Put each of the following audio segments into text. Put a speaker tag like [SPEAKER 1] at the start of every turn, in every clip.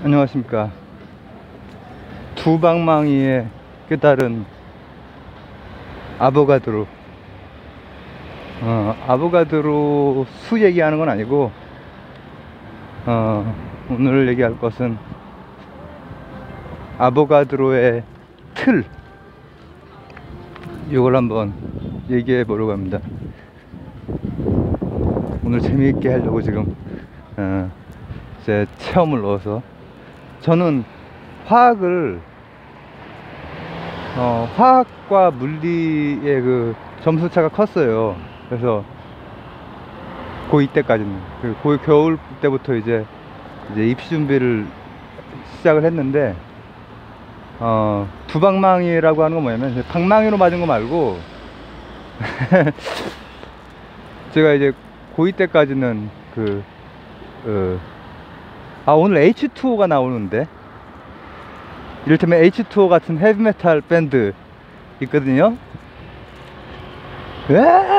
[SPEAKER 1] 안녕하십니까. 두방망이에 깨달은 아보가드로. 아보가드로 수 얘기하는 건 아니고, 오늘 얘기할 것은 아보가드로의 틀, 이걸 한번 얘기해 보려고 합니다. 오늘 재미있게 하려고 지금 제 체험을 넣어서. 저는 화학을 화학과 물리의 그 점수차가 컸어요. 그래서 고2 때까지는, 그리고 겨울 때부터 이제 입시 준비를 시작을 했는데, 두방망이라고 하는 건 뭐냐면, 방망이로 맞은 거 말고 제가 이제 고2 때까지는 오늘 H2O가 나오는데, 이를테면 H2O 같은 헤비메탈 밴드 있거든요.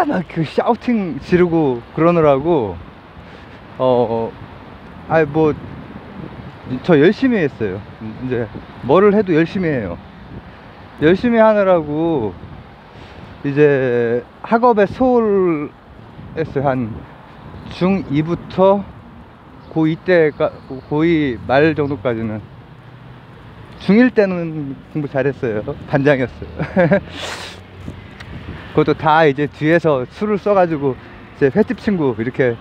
[SPEAKER 1] 막 그 샤우팅 지르고 그러느라고 저 열심히 했어요. 이제 뭐를 해도 열심히 해요. 열심히 하느라고 이제 학업에 소홀했어요. 한 중2부터 고2 말 정도까지는. 중1 때는 공부 잘했어요. 반장이었어요. 그것도 다 이제 뒤에서 술을 써가지고, 제 횟집 친구 이렇게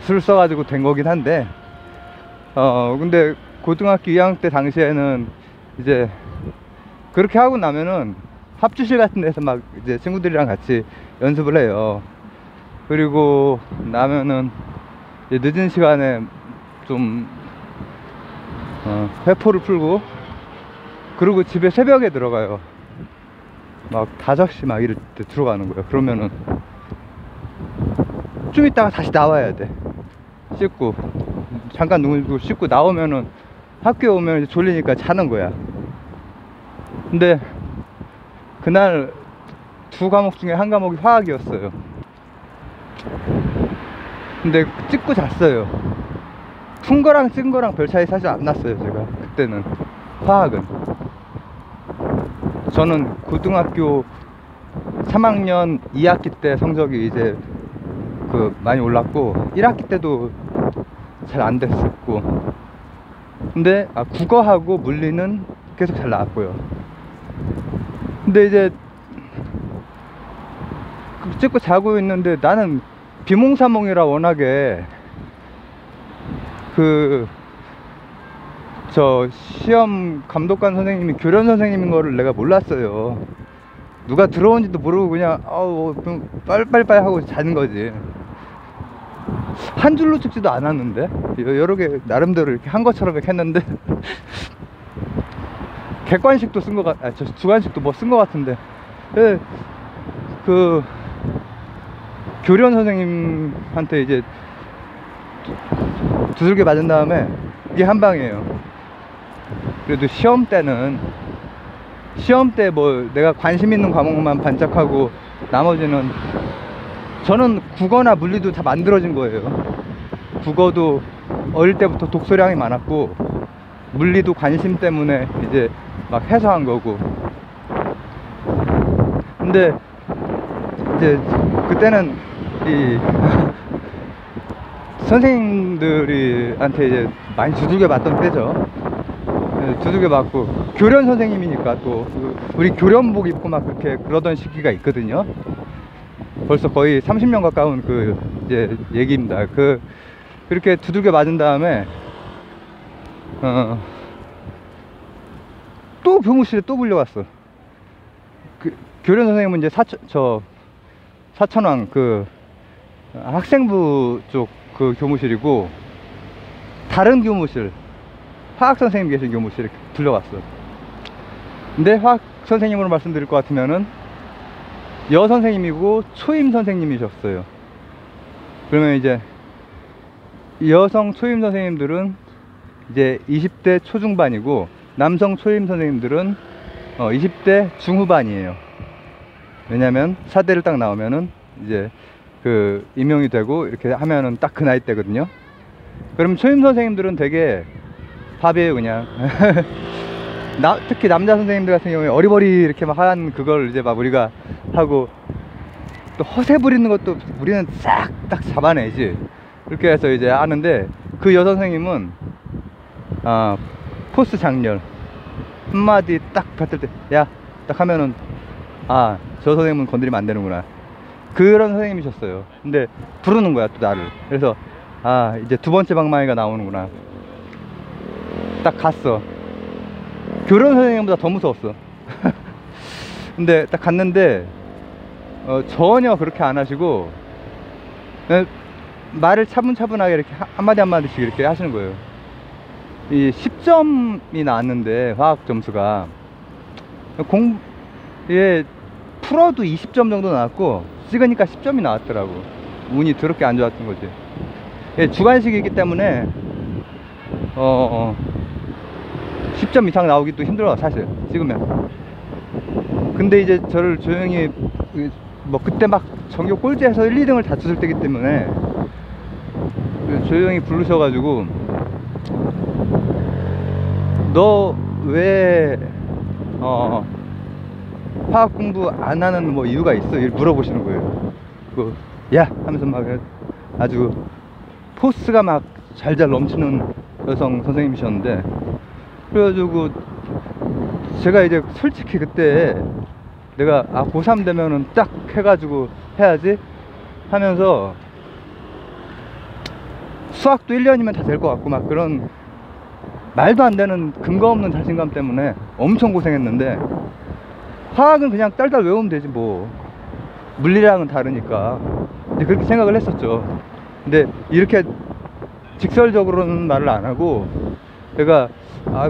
[SPEAKER 1] 술을 써가지고 된 거긴 한데, 근데 고등학교 2학년 때 당시에는 이제 그렇게 하고 나면은 합주실 같은 데서 막 이제 친구들이랑 같이 연습을 해요. 그리고 나면은 이제 늦은 시간에 좀 회포를 풀고, 그리고 집에 새벽에 들어가요. 막 5시 막 이럴 때 들어가는 거예요. 그러면은 좀 있다가 다시 나와야 돼. 씻고 잠깐 누구 씻고 나오면은, 학교에 오면 이제 졸리니까 자는 거야. 근데 그날 두 과목 중에 한 과목이 화학이었어요. 근데 찍고 잤어요. 푼 거랑 찍은 거랑 별 차이 사실 안 났어요. 제가 그때는 화학은. 저는 고등학교 3학년 2학기 때 성적이 이제 많이 올랐고, 1학기 때도 잘 안 됐었고, 근데 국어하고 물리는 계속 잘 나왔고요. 근데 이제 찍고 자고 있는데, 나는 비몽사몽이라 워낙에 저 시험 감독관 선생님이 교련 선생님인 거를 내가 몰랐어요. 누가 들어온지도 모르고 그냥 빨리빨리 하고 자는 거지. 한 줄로 찍지도 않았는데, 여러 개 나름대로 이렇게 한 것처럼 이렇게 했는데 객관식도 쓴 거 주관식도 뭐 쓴 거 같은데, 교련 선생님한테 이제 두들겨 맞은 다음에, 이게 한 방이에요. 그래도 시험 때 뭐 내가 관심 있는 과목만 반짝하고, 나머지는, 저는 국어나 물리도 다 만들어진 거예요. 국어도 어릴 때부터 독서량이 많았고, 물리도 관심 때문에 이제 막 해서한 거고. 근데 이제 그때는 이 선생님들한테 이제 많이 두들겨 맞던 때죠. 두들겨 맞고, 교련 선생님이니까 또 우리 교련복 입고 막 그렇게 그러던 시기가 있거든요. 벌써 거의 30년 가까운 이제 얘기입니다. 그렇게 두들겨 맞은 다음에 또 교무실에 또 불려왔어. 교련 선생님은 이제 사천왕 학생부 쪽 교무실이고, 다른 교무실, 화학 선생님 계신 교무실에 불려왔어. 근데 화학 선생님으로 말씀드릴 것 같으면은 여 선생님이고 초임 선생님이셨어요. 그러면 이제 여성 초임 선생님들은 이제 20대 초중반이고, 남성 초임 선생님들은 20대 중후반이에요. 왜냐면 사대를 딱 나오면은 이제 임용이 되고 이렇게 하면은 딱 그 나이 때거든요. 그럼 초임 선생님들은 되게 밥이에요 그냥. 특히 남자 선생님들 같은 경우에 어리버리 이렇게 막 한 그걸 이제 막 우리가 하고, 또 허세 부리는 것도 우리는 싹 딱 잡아내지. 그렇게 해서 이제 하는데, 그 여선생님은 포스 장렬 한마디 딱 뱉을 때 야 딱 하면은 저 선생님은 건드리면 안 되는구나, 그런 선생님이셨어요. 근데 부르는 거야 또 나를. 그래서 이제 두 번째 방망이가 나오는구나. 딱 갔어. 교련 선생님보다 더 무서웠어. 근데 딱 갔는데 전혀 그렇게 안 하시고 그냥 말을 차분차분하게 이렇게 한마디 한마디씩 이렇게 하시는 거예요. 이 10점이 나왔는데 화학 점수가 풀어도 20점 정도 나왔고 찍으니까 10점이 나왔더라고. 운이 더럽게 안 좋았던 거지. 주관식이기 때문에 10점 이상 나오기 또 힘들어 사실 찍으면. 근데 이제 저를 조용히 뭐 그때 막 전교 꼴찌해서 1, 2등을 다투실 때기 때문에 조용히 부르셔가지고 너 왜 화학 공부 안 하는 뭐 이유가 있어? 이렇게 물어보시는 거예요. 야 하면서 막 아주 포스가 막 잘잘 넘치는 여성 선생님이셨는데, 그래가지고 제가 이제 솔직히 그때 내가 고3 되면은 딱 해가지고 해야지 하면서 수학도 1년이면 다 될 것 같고 막 그런 말도 안 되는 근거 없는 자신감 때문에 엄청 고생했는데, 화학은 그냥 딸딸 외우면 되지 뭐, 물리랑은 다르니까. 이제 그렇게 생각을 했었죠. 근데 이렇게 직설적으로는 말을 안 하고 제가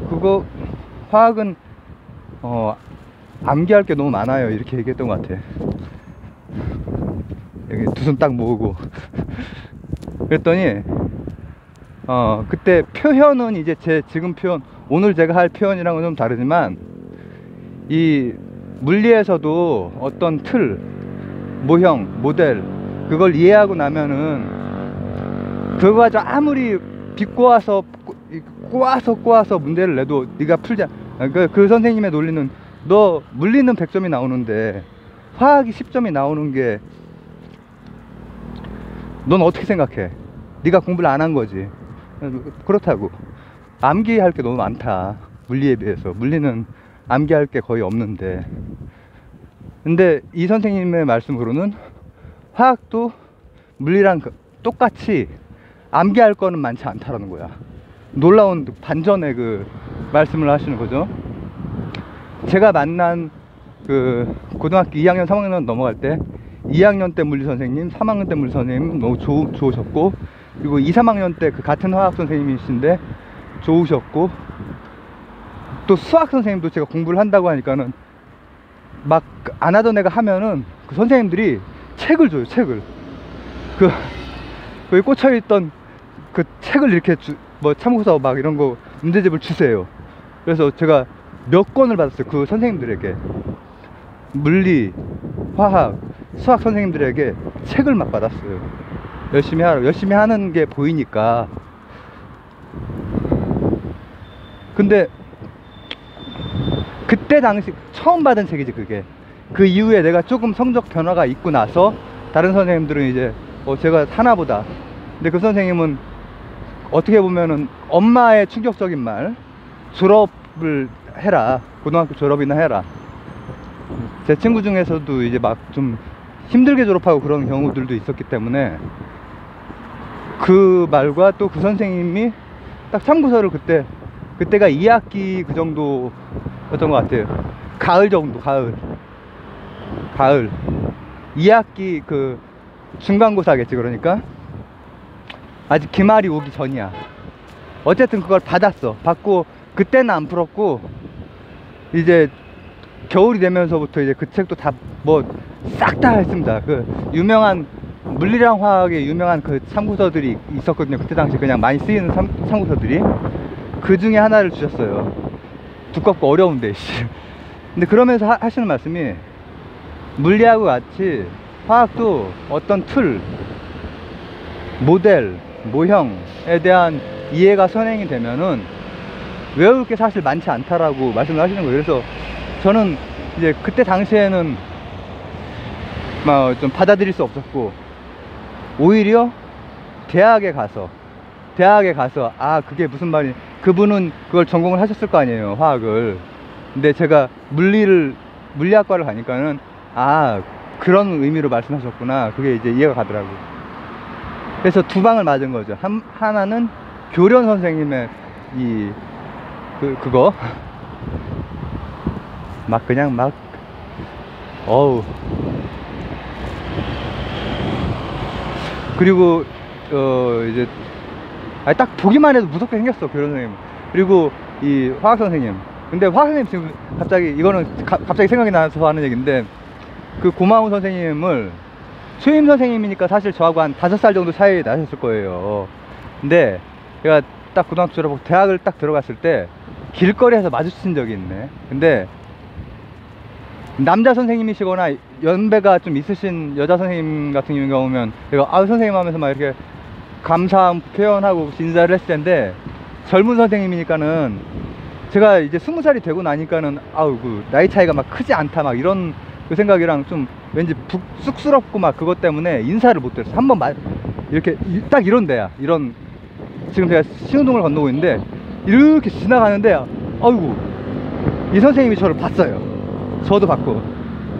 [SPEAKER 1] 그거 화학은 암기할 게 너무 많아요 이렇게 얘기했던 것 같아. 여기 두 손 딱 모으고. 그랬더니 그때 표현은 이제 제 지금 표현, 오늘 제가 할 표현이랑은 좀 다르지만, 이 물리에서도 어떤 틀, 모형, 모델, 그걸 이해하고 나면은 그거 가지고 아무리 비꼬아서 꼬아서 문제를 내도 네가 풀자. 그 선생님의 논리는 너 물리는 100점이 나오는데 화학이 10점이 나오는 게 넌 어떻게 생각해? 네가 공부를 안 한 거지. 그렇다고. 암기할 게 너무 많다 물리에 비해서. 물리는 암기할 게 거의 없는데. 근데 이 선생님의 말씀으로는 화학도 물리랑 똑같이 암기할 거는 많지 않다라는 거야. 놀라운 반전의 그 말씀을 하시는 거죠. 제가 만난 그 고등학교 2학년 3학년 넘어갈 때 2학년 때 물리 선생님, 3학년 때 물리 선생님 너무 좋으셨고, 그리고 2, 3학년 때 그 같은 화학 선생님이신데 좋으셨고, 또 수학 선생님도 제가 공부를 한다고 하니까는 막 안 하던 애가 하면은 그 선생님들이 책을 줘요. 책을 거기 꽂혀있던 그 책을 이렇게 뭐 참고서 막 이런 거 문제집을 주세요. 그래서 제가 몇 권을 받았어요. 그 선생님들에게, 물리, 화학, 수학 선생님들에게 책을 막 받았어요. 열심히 하라고. 열심히 하는 게 보이니까. 근데 그때 당시 처음 받은 책이지 그게. 그 이후에 내가 조금 성적 변화가 있고 나서 다른 선생님들은 이제 제가 하나보다. 근데 그 선생님은 어떻게 보면은 엄마의 충격적인 말, 졸업을 해라, 고등학교 졸업이나 해라. 제 친구 중에서도 이제 막 좀 힘들게 졸업하고 그런 경우들도 있었기 때문에 그 말과 또 그 선생님이 딱 참고서를 그때가 2학기 그 정도였던 것 같아요. 가을 정도, 가을 2학기 그 중간고사겠지. 그러니까 아직 기말이 오기 전이야. 어쨌든 그걸 받고 그때는 안 풀었고, 이제 겨울이 되면서부터 이제 그 책도 다 뭐 싹 다 했습니다. 그 유명한 물리랑 화학의 유명한 그 참고서들이 있었거든요. 그때 당시 그냥 많이 쓰이는 참고서들이. 그 중에 하나를 주셨어요. 두껍고 어려운데. 근데 그러면서 하시는 말씀이, 물리하고 같이 화학도 어떤 틀, 모델, 모형에 대한 이해가 선행이 되면은 외울 게 사실 많지 않다라고 말씀을 하시는 거예요. 그래서 저는 이제 그때 당시에는 막 좀 받아들일 수 없었고, 오히려 대학에 가서 아 그게 무슨 말이, 그분은 그걸 전공을 하셨을 거 아니에요, 화학을. 근데 제가 물리학과를 가니까는 아 그런 의미로 말씀하셨구나, 그게 이제 이해가 가더라고요. 그래서 두 방을 맞은 거죠. 하나는 교련 선생님의 그거 막 그냥 막 어우. 그리고 이제 딱 보기만 해도 무섭게 생겼어, 교련 선생님. 그리고 이 화학 선생님. 근데 화학 선생님 지금 갑자기 이거는 갑자기 생각이 나서 하는 얘기인데, 그 고마운 선생님을, 수임 선생님이니까 사실 저하고 한 5살 정도 차이 나셨을 거예요. 근데 제가 딱 고등학교 졸업하고 대학을 딱 들어갔을 때 길거리에서 마주친 적이 있네. 근데 남자 선생님이시거나 연배가 좀 있으신 여자 선생님 같은 경우면 제가 아우 선생님 하면서 막 이렇게 감사함 표현하고 인사를 했을 텐데, 젊은 선생님이니까는 제가 이제 20살이 되고 나니까는 아우 그 나이 차이가 막 크지 않다 막 이런 그 생각이랑 좀 왠지 쑥스럽고 막 그것 때문에 인사를 못 드렸어. 한번 이렇게 딱 이런 데야, 이런, 지금 제가 신호등을 건너고 있는데 이렇게 지나가는데 아이고 이 선생님이 저를 봤어요. 저도 봤고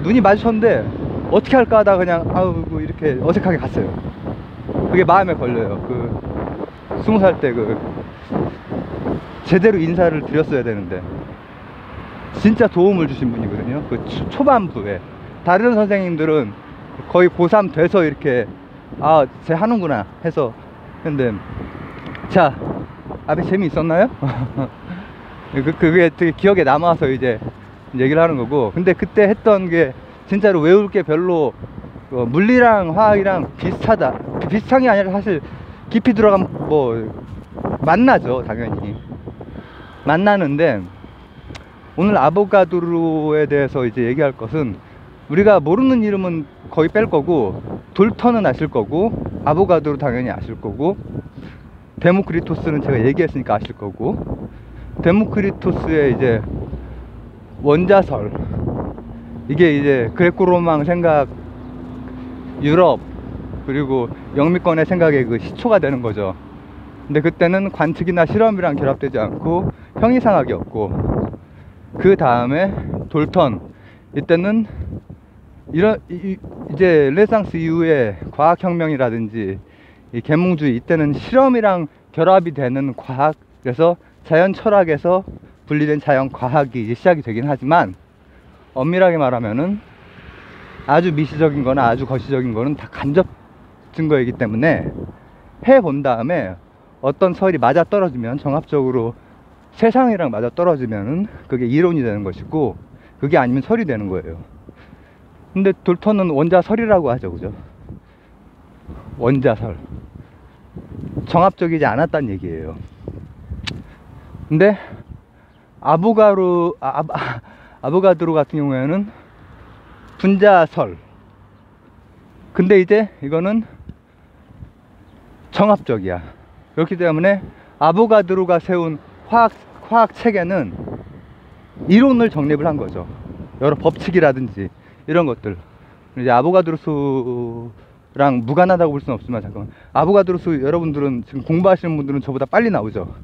[SPEAKER 1] 눈이 마주쳤는데 어떻게 할까 하다가 그냥 아이고 이렇게 어색하게 갔어요. 그게 마음에 걸려요. 그 20살 때 그 제대로 인사를 드렸어야 되는데. 진짜 도움을 주신 분이거든요, 그 초반부에. 다른 선생님들은 거의 고3 돼서 이렇게 아 쟤 하는구나 해서. 근데 자 앞에 재미있었나요? 그게 되게 기억에 남아서 이제 얘기를 하는 거고. 근데 그때 했던 게 진짜로 외울 게 별로 물리랑 화학이랑 비슷한 게 아니라 사실 깊이 들어가면 뭐 만나죠, 당연히 만나는데, 오늘 아보가드로에 대해서 이제 얘기할 것은, 우리가 모르는 이름은 거의 뺄 거고, 돌턴은 아실 거고, 아보가드로 당연히 아실 거고, 데모크리토스는 제가 얘기했으니까 아실 거고, 데모크리토스의 이제 원자설, 이게 이제 그레코로망 생각, 유럽 그리고 영미권의 생각의 그 시초가 되는 거죠. 근데 그때는 관측이나 실험이랑 결합되지 않고 형이상학이었고, 그 다음에 돌턴, 이때는 이제 르네상스 이후에 과학혁명이라든지 이 계몽주의, 이때는 실험이랑 결합이 되는 과학, 그래서 자연 철학에서 분리된 자연 과학이 이제 시작이 되긴 하지만, 엄밀하게 말하면은 아주 미시적인 거나 아주 거시적인 거는 다 간접 증거이기 때문에 해본 다음에 어떤 설이 맞아 떨어지면, 정합적으로 세상이랑 맞아 떨어지면은 그게 이론이 되는 것이고, 그게 아니면 설이 되는 거예요. 근데 돌턴은 원자설이라고 하죠, 그죠? 원자설, 정합적이지 않았다는 얘기예요. 근데 아보가드로 같은 경우에는 분자설. 근데 이제 이거는 정합적이야. 그렇기 때문에 아보가드로가 세운 화학 체계는 이론을 정립을 한 거죠. 여러 법칙이라든지 이런 것들. 이제 아보가드로 수랑 무관하다고 볼 수는 없지만, 잠깐만, 아보가드로 수 여러분들은 지금 공부하시는 분들은 저보다 빨리 나오죠.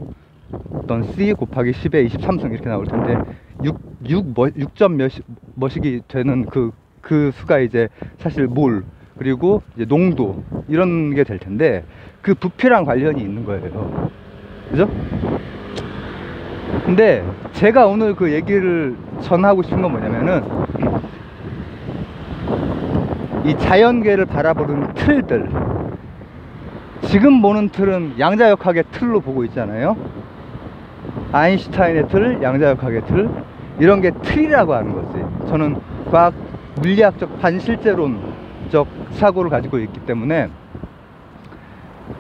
[SPEAKER 1] 어떤 C 곱하기 10의 23승 이렇게 나올 텐데, 6점 몇이 되는 그 수가 이제 사실 몰, 그리고 이제 농도, 이런 게 될 텐데, 그 부피랑 관련이 있는 거예요. 그죠? 근데 제가 오늘 그 얘기를 전하고 싶은 건 뭐냐면은, 이 자연계를 바라보는 틀들, 지금 보는 틀은 양자역학의 틀로 보고 있잖아요. 아인슈타인의 틀, 양자역학의 틀, 이런 게 틀이라고 하는 거지. 저는 과학 물리학적 반실제론적 사고를 가지고 있기 때문에,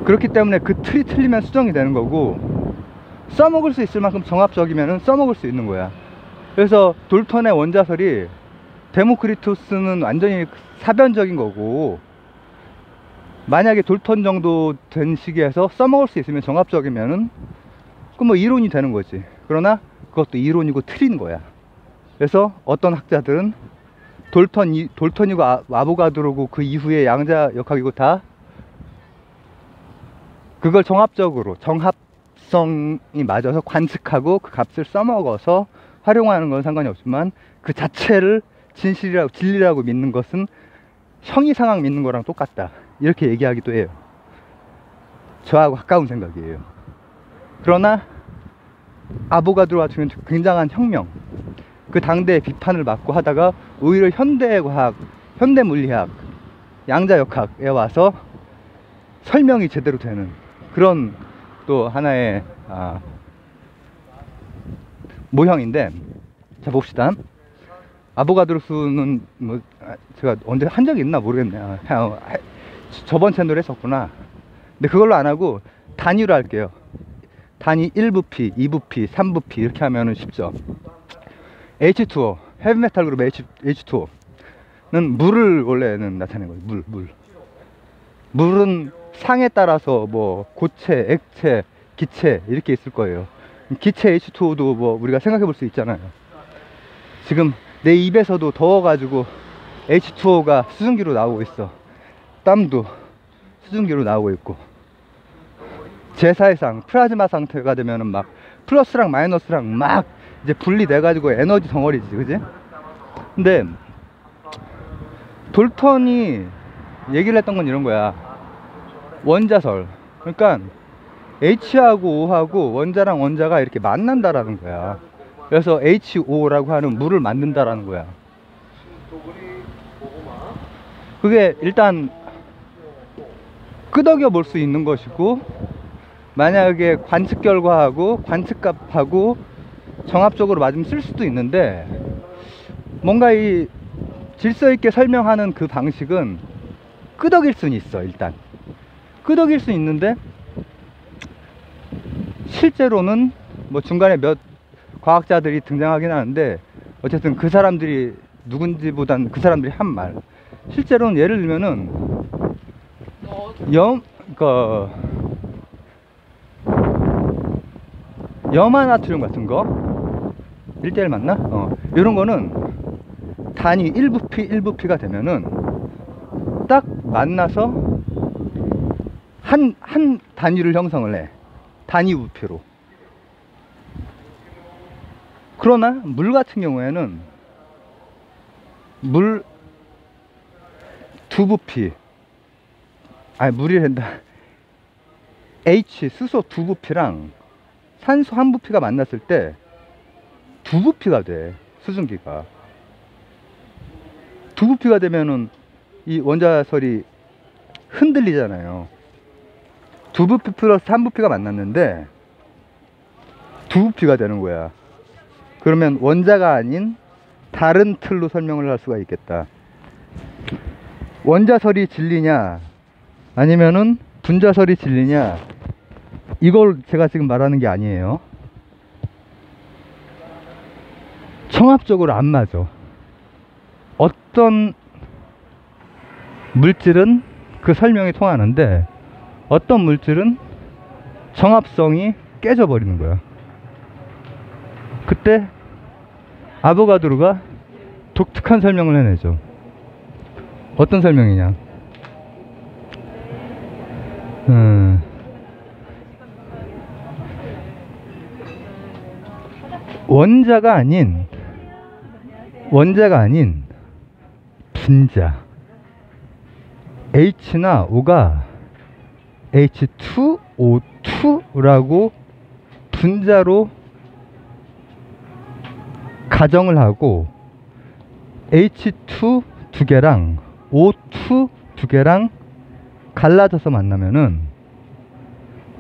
[SPEAKER 1] 그렇기 때문에 그 틀이 틀리면 수정이 되는 거고, 써먹을 수 있을 만큼 정합적이면 써먹을 수 있는 거야. 그래서 돌턴의 원자설이, 데모크리토스는 완전히 사변적인 거고, 만약에 돌턴 정도 된 시기에서 써먹을 수 있으면 정합적이면은 그 뭐 이론이 되는 거지. 그러나 그것도 이론이고 틀인 거야. 그래서 어떤 학자들은 돌턴이고 아보가드로고 그 이후에 양자역학이고 다 그걸 종합적으로 정합성이 맞아서 관측하고 그 값을 써먹어서 활용하는 건 상관이 없지만 그 자체를 진리라고 믿는 것은 형이상학 믿는 거랑 똑같다, 이렇게 얘기하기도 해요. 저하고 가까운 생각이에요. 그러나 아보가드로 같은 경우는 굉장한 혁명, 그 당대의 비판을 받고 하다가 오히려 현대과학, 현대물리학, 양자역학에 와서 설명이 제대로 되는 그런 또 하나의 모형인데, 자 봅시다. 아보가드로스는 뭐 제가 언제 한 적이 있나 모르겠네. 저번 채널에 했었구나. 근데 그걸로 안 하고 단위로 할게요. 단위 1부피, 2부피, 3부피 이렇게 하면은 쉽죠. H2O, 헤비메탈 그룹 H2O는 물을 원래는 나타내는 거예요. 물은 상에 따라서 뭐 고체, 액체, 기체 이렇게 있을 거예요. 기체 H2O도 뭐 우리가 생각해 볼 수 있잖아요. 지금 내 입에서도 더워가지고 H2O가 수증기로 나오고 있어. 땀도 수증기로 나오고 있고, 제사해상 플라즈마 상태가 되면은 막 플러스랑 마이너스랑 막 이제 분리돼 가지고 에너지 덩어리지, 그지? 근데 돌턴이 얘기를 했던 건 이런 거야. 원자설, 그러니까 H하고 O하고 원자랑 원자가 이렇게 만난다라는 거야. 그래서 H2O라고 하는 물을 만든다라는 거야. 그게 일단 끄덕여 볼 수 있는 것이고, 만약에 관측 결과하고 관측값하고 정합적으로 맞으면 쓸 수도 있는데, 뭔가 이 질서 있게 설명하는 그 방식은 끄덕일 수는 있어. 일단 끄덕일 수 있는데 실제로는 뭐 중간에 몇 과학자들이 등장하긴 하는데, 어쨌든 그 사람들이 누군지보단 그 사람들이 한 말, 실제로는 예를 들면은 염화나트륨 같은 거 1대1 맞나? 이런 거는 단위 1부피가 되면은 딱 만나서 한 단위를 형성을 해. 단위 부피로. 그러나 물 같은 경우에는 물 두 부피, 물이 된다. H 수소 두 부피랑 산소 한 부피가 만났을 때 두 부피가 돼. 수증기가 두 부피가 되면은 이 원자설이 흔들리잖아요. 두 부피 플러스 한 부피가 만났는데 두 부피가 되는 거야. 그러면 원자가 아닌 다른 틀로 설명을 할 수가 있겠다. 원자설이 진리냐 아니면은 분자설이 진리냐, 이걸 제가 지금 말하는 게 아니에요. 청합적으로 안 맞아. 어떤 물질은 그 설명이 통하는데 어떤 물질은 정합성이 깨져버리는 거야. 그때 아보가드로가 독특한 설명을 해내죠. 어떤 설명이냐, 원자가 아닌 분자 H나 O가 H2O2라고 분자로 가정을 하고 H2 두 개랑 O2 두 개랑 갈라져서 만나면은,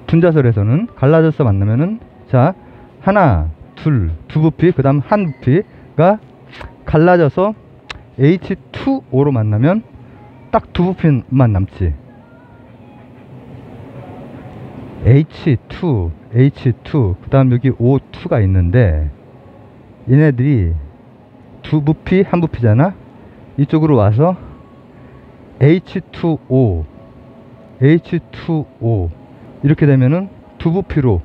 [SPEAKER 1] 분자설에서는 갈라져서 만나면은, 자 하나 두 부피 그 다음 한 부피가 갈라져서 H2O로 만나면 딱 두 부피만 남지. H2 그 다음 여기 O2가 있는데 얘네들이 두 부피 한 부피잖아. 이쪽으로 와서 H2O 이렇게 되면은 두 부피로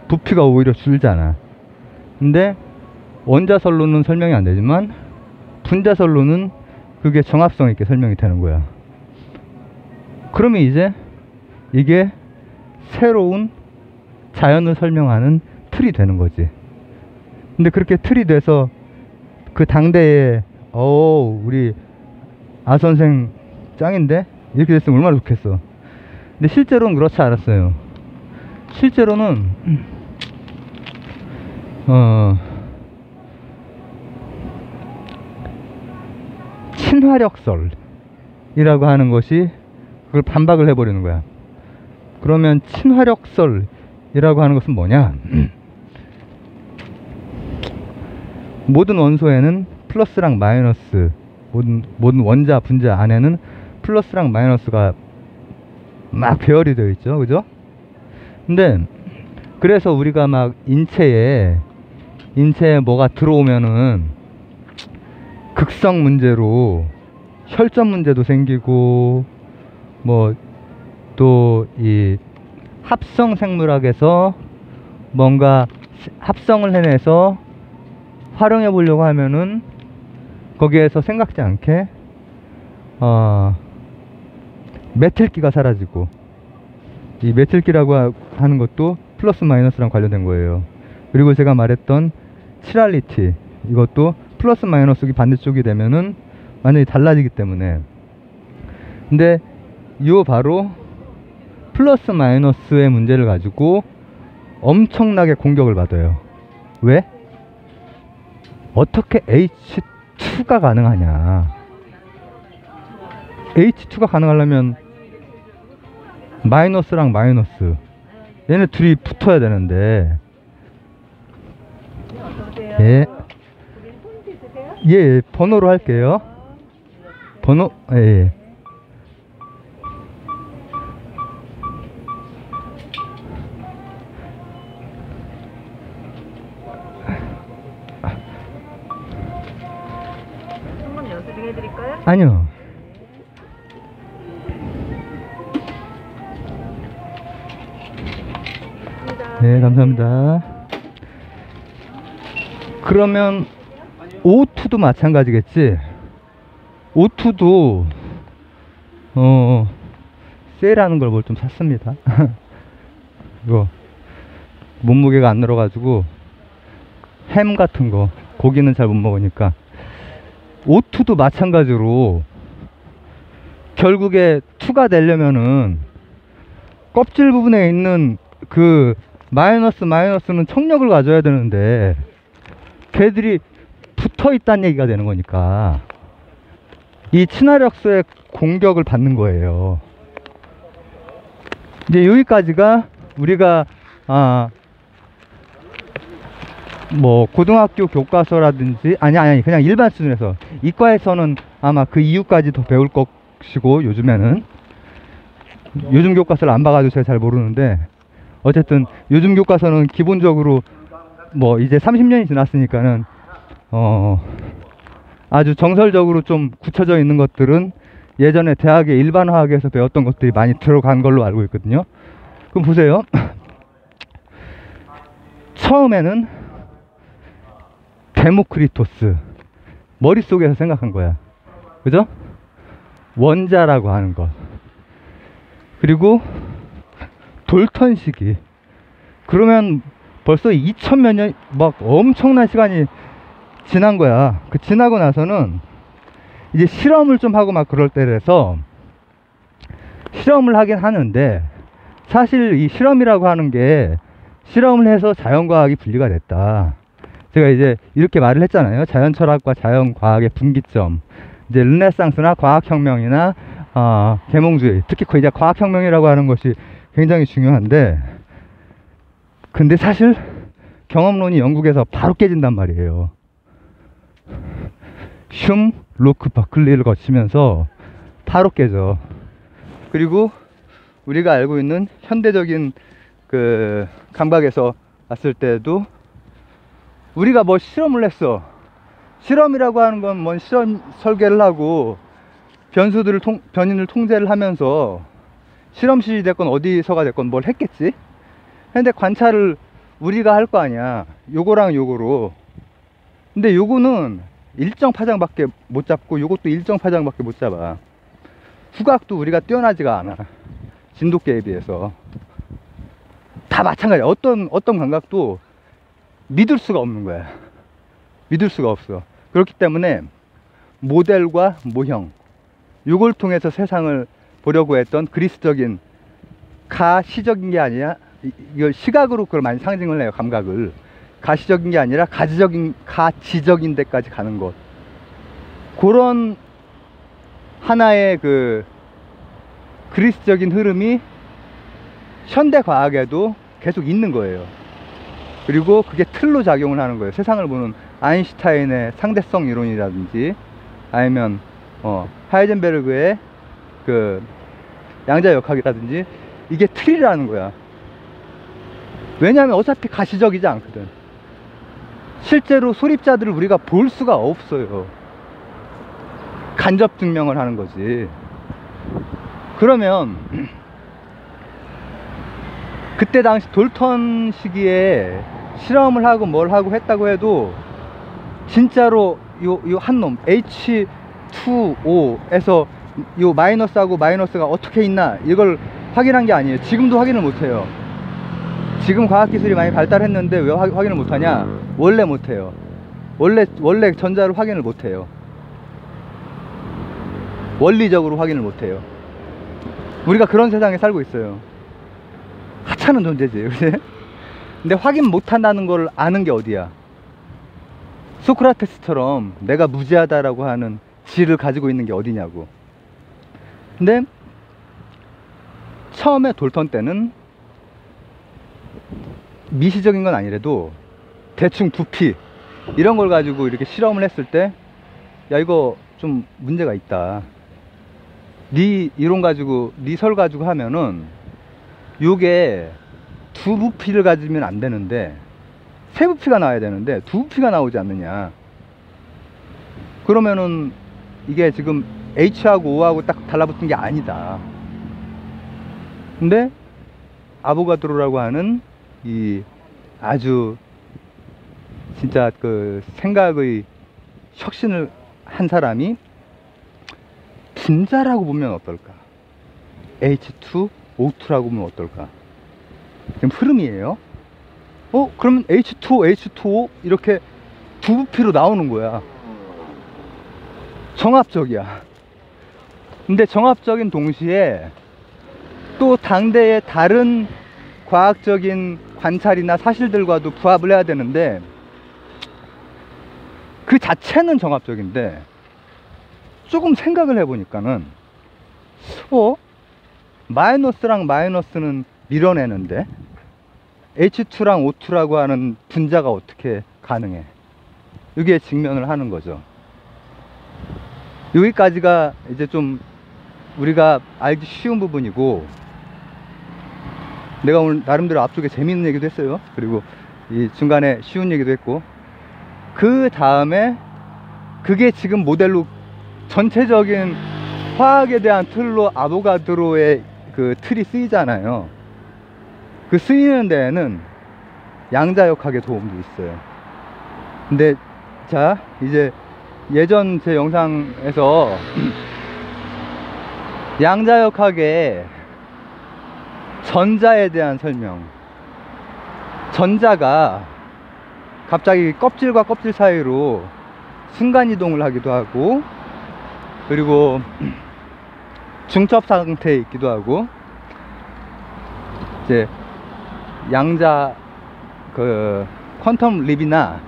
[SPEAKER 1] 부피가 오히려 줄잖아. 근데 원자설로는 설명이 안 되지만 분자설로는 그게 정합성 있게 설명이 되는 거야. 그러면 이제 이게 새로운 자연을 설명하는 틀이 되는 거지. 근데 그렇게 틀이 돼서 그 당대에 우리 아 선생 짱인데 이렇게 됐으면 얼마나 좋겠어. 근데 실제로는 그렇지 않았어요. 실제로는 친화력설이라고 하는 것이 그걸 반박을 해버리는 거야. 그러면 친화력설이라고 하는 것은 뭐냐? 모든 원소에는 플러스랑 마이너스, 모든 원자, 분자 안에는 플러스랑 마이너스가 막 배열이 되어 있죠. 그죠? 근데 그래서 우리가 막 인체에 뭐가 들어오면은 극성 문제로 혈전 문제도 생기고, 뭐 또 이 합성 생물학에서 뭔가 합성을 해내서 활용해 보려고 하면은 거기에서 생각지 않게 메틸기가 사라지고, 이 메틸기라고 하는 것도 플러스 마이너스랑 관련된 거예요. 그리고 제가 말했던 치랄리티, 이것도 플러스 마이너스기 반대쪽이 되면은 완전히 달라지기 때문에. 근데 요 바로 플러스 마이너스의 문제를 가지고 엄청나게 공격을 받아요. 왜? 어떻게 H2가 가능하냐? H2가 가능하려면 마이너스랑 마이너스, 얘네 둘이 붙어야 되는데. 예, 번호로 할게요. 번호, 예.
[SPEAKER 2] 한번 연습해 드릴까요?
[SPEAKER 1] 아니요. 네, 감사합니다. 그러면 O2도 마찬가지겠지. O2도 셀하는 걸 뭘 좀 샀습니다. 이거 몸무게가 안 늘어가지고 햄 같은 거, 고기는 잘 못 먹으니까. O2도 마찬가지로 결국에 2가 되려면은 껍질 부분에 있는 그 마이너스는 청력을 가져야 되는데 걔들이 붙어 있다는 얘기가 되는 거니까 이 친화력소의 공격을 받는 거예요. 이제 여기까지가 우리가 뭐 고등학교 교과서라든지 아니 그냥 일반 수준에서, 이과에서는 아마 그 이후까지 더 배울 것이고, 요즘 교과서를 안 봐가지고 제가 잘 모르는데, 어쨌든 요즘 교과서는 기본적으로 뭐 이제 30년이 지났으니까는 아주 정설적으로 좀 굳혀져 있는 것들은 예전에 대학의 일반화학에서 배웠던 것들이 많이 들어간 걸로 알고 있거든요. 그럼 보세요. 처음에는 데모크리토스, 머릿속에서 생각한 거야. 그죠? 원자라고 하는 것. 그리고 돌턴 시기. 그러면 벌써 2000몇 년, 막 엄청난 시간이 지난 거야. 그 지나고 나서는 이제 실험을 좀 하고 막 그럴 때라서 실험을 하긴 하는데, 사실 이 실험이라고 하는 게 실험을 해서 자연과학이 분리가 됐다. 제가 이제 이렇게 말을 했잖아요. 자연철학과 자연과학의 분기점. 이제 르네상스나 과학혁명이나 계몽주의, 특히 이제 과학혁명이라고 하는 것이 굉장히 중요한데, 근데 사실 경험론이 영국에서 바로 깨진단 말이에요. 흉, 로크, 버클리를 거치면서 바로 깨져. 그리고 우리가 알고 있는 현대적인 그 감각에서 봤을 때도 우리가 뭐 실험을 했어. 실험이라고 하는 건 뭔 실험 설계를 하고 변인을 통제를 하면서 실험실이 됐건 어디서가 됐건 뭘 했겠지. 근데 관찰을 우리가 할 거 아니야. 요거랑 요거로. 근데 요거는 일정 파장밖에 못 잡고 요것도 일정 파장밖에 못 잡아. 후각도 우리가 뛰어나지가 않아. 진돗개에 비해서. 다 마찬가지야. 어떤 감각도 믿을 수가 없는 거야. 믿을 수가 없어. 그렇기 때문에 모델과 모형, 요걸 통해서 세상을 보려고 했던 그리스적인, 가시적인 게 아니라, 이걸 시각으로 그걸 많이 상징을 해요. 감각을. 가시적인 게 아니라 가지적인 데까지 가는 것. 그런 하나의 그 그리스적인 흐름이 현대 과학에도 계속 있는 거예요. 그리고 그게 틀로 작용을 하는 거예요. 세상을 보는 아인슈타인의 상대성 이론이라든지, 아니면 하이젠베르그의 그 양자역학이라든지, 이게 틀이라는 거야. 왜냐하면 어차피 가시적이지 않거든. 실제로 소립자들을 우리가 볼 수가 없어요. 간접 증명을 하는 거지. 그러면 그때 당시 돌턴 시기에 실험을 하고 뭘 하고 했다고 해도 진짜로 요 한 놈 H2O에서 요 마이너스하고 마이너스가 어떻게 있나 이걸 확인한 게 아니에요. 지금도 확인을 못해요. 지금 과학기술이 많이 발달했는데 왜 확인을 못하냐? 원래 못해요. 원래 전자를 확인을 못해요. 원리적으로 확인을 못해요. 우리가 그런 세상에 살고 있어요. 하찮은 존재지, 그치? 근데 확인 못한다는 걸 아는 게 어디야? 소크라테스처럼 내가 무지하다라고 하는 지를 가지고 있는 게 어디냐고. 근데 처음에 돌턴 때는 미시적인 건 아니래도 대충 부피 이런 걸 가지고 이렇게 실험을 했을 때, 야, 이거 좀 문제가 있다. 네 이론 가지고, 네 설 가지고 하면은 요게 두 부피를 가지면 안 되는데 세 부피가 나와야 되는데 두 부피가 나오지 않느냐. 그러면은 이게 지금 H하고 O하고 딱 달라붙은 게 아니다. 근데 아보가드로라고 하는 이 아주 진짜 그 생각의 혁신을 한 사람이 분자라고 보면 어떨까? H2O2라고 보면 어떨까? 지금 흐름이에요. 그러면 H2O, H2O 이렇게 두 부피로 나오는 거야. 정합적이야. 근데 정합적인 동시에 또 당대의 다른 과학적인 관찰이나 사실들과도 부합을 해야 되는데, 그 자체는 정합적인데 조금 생각을 해보니까는 마이너스랑 마이너스는 밀어내는데 H2랑 O2라고 하는 분자가 어떻게 가능해? 이게 직면을 하는 거죠. 여기까지가 이제 좀 우리가 알기 쉬운 부분이고, 내가 오늘 나름대로 앞쪽에 재미있는 얘기도 했어요. 그리고 이 중간에 쉬운 얘기도 했고, 그 다음에 그게 지금 모델로 전체적인 화학에 대한 틀로 아보가드로의 그 틀이 쓰이잖아요. 그 쓰이는 데에는 양자역학의 도움도 있어요. 근데 자, 이제 예전 제 영상에서 양자역학의 전자에 대한 설명, 전자가 갑자기 껍질과 껍질 사이로 순간이동을 하기도 하고, 그리고 중첩 상태에 있기도 하고, 이제 양자 그 퀀텀 립이나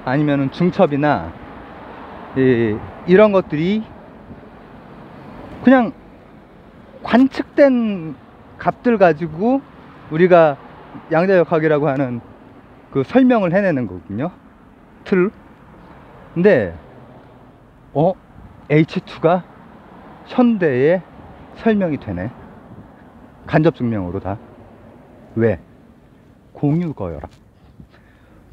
[SPEAKER 1] 아니면은 중첩이나 이런 것들이 그냥 관측된 값들 가지고 우리가 양자역학이라고 하는 그 설명을 해내는 거거든요. 틀. 근데 H2가 현대에 설명이 되네. 간접 증명으로 다. 왜? 공유결합.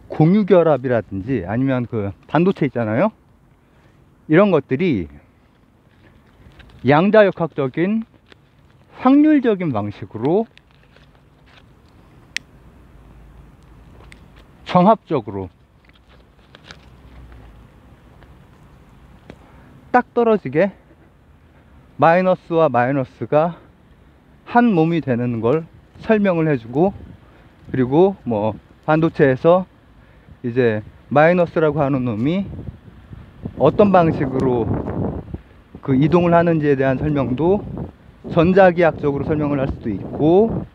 [SPEAKER 1] 공유결합이라든지 아니면 그 반도체 있잖아요. 이런 것들이 양자역학적인 확률적인 방식으로 정합적으로 딱 떨어지게 마이너스와 마이너스가 한 몸이 되는 걸 설명을 해주고, 그리고 뭐 반도체에서 이제 마이너스라고 하는 놈이 어떤 방식으로 그 이동을 하는지에 대한 설명도 전자기학적으로 설명을 할 수도 있고,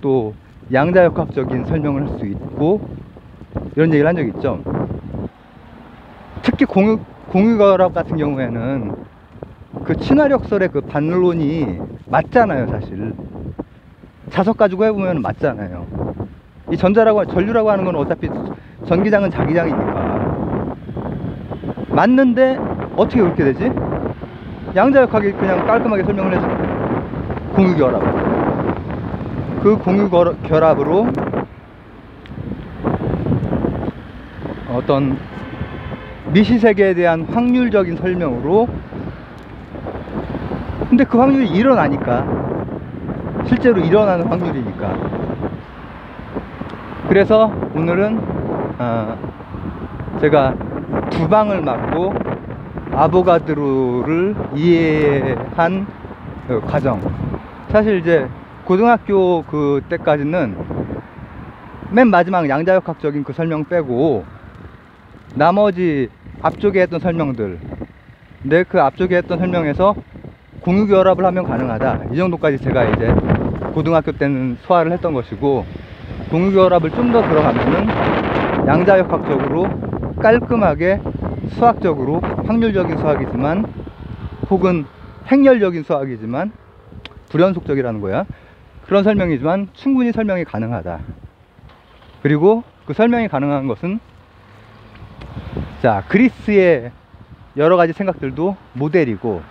[SPEAKER 1] 또 양자역학적인 설명을 할 수 있고, 이런 얘기를 한 적이 있죠. 특히 공유결합 같은 경우에는 그 친화력설의 그 반론이 맞잖아요. 사실 자석 가지고 해보면 맞잖아요. 이 전류라고 하는 건 어차피 전기장은 자기장이니까 맞는데, 어떻게 그렇게 되지? 양자역학이 그냥 깔끔하게 설명을 해줘. 공유결합, 그 공유결합으로 어떤 미시세계에 대한 확률적인 설명으로, 근데 그 확률이 일어나니까, 실제로 일어나는 확률이니까. 그래서 오늘은 제가 두 방을 맞고 아보가드로를 이해한 그 과정. 사실 이제 고등학교 그 때까지는 맨 마지막 양자역학적인 그 설명 빼고 나머지 앞쪽에 했던 설명들, 근데 그 앞쪽에 했던 설명에서 공유결합을 하면 가능하다, 이 정도까지 제가 이제 고등학교 때는 소화를 했던 것이고, 공유결합을 좀 더 들어가면은 양자역학적으로 깔끔하게 수학적으로 확률적인 수학이지만, 혹은 행렬적인 수학이지만 불연속적이라는 거야. 그런 설명이지만 충분히 설명이 가능하다. 그리고 그 설명이 가능한 것은, 자, 그리스의 여러 가지 생각들도 모델이고,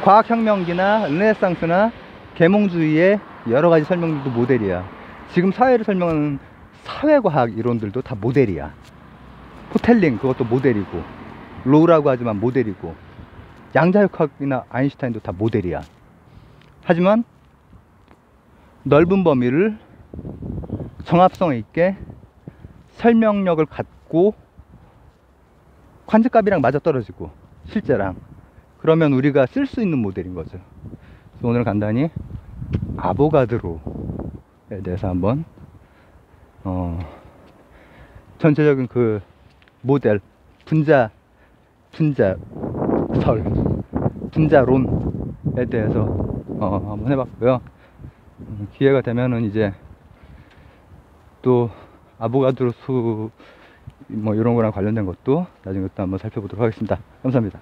[SPEAKER 1] 과학혁명기나 르네상스나 계몽주의의 여러 가지 설명들도 모델이야. 지금 사회를 설명하는 사회과학 이론들도 다 모델이야. 포텔링, 그것도 모델이고, 로우라고 하지만 모델이고, 양자역학이나 아인슈타인도 다 모델이야. 하지만 넓은 범위를 정합성 있게 설명력을 갖고 관측값이랑 맞아떨어지고 실제랑, 그러면 우리가 쓸 수 있는 모델인 거죠. 오늘 간단히 아보가드로에 대해서 한번 전체적인 그 모델, 분자론에 대해서 한번 해봤고요. 기회가 되면은 이제 또 아보가드로 수 뭐 이런 거랑 관련된 것도 나중에 또 한번 살펴보도록 하겠습니다. 감사합니다.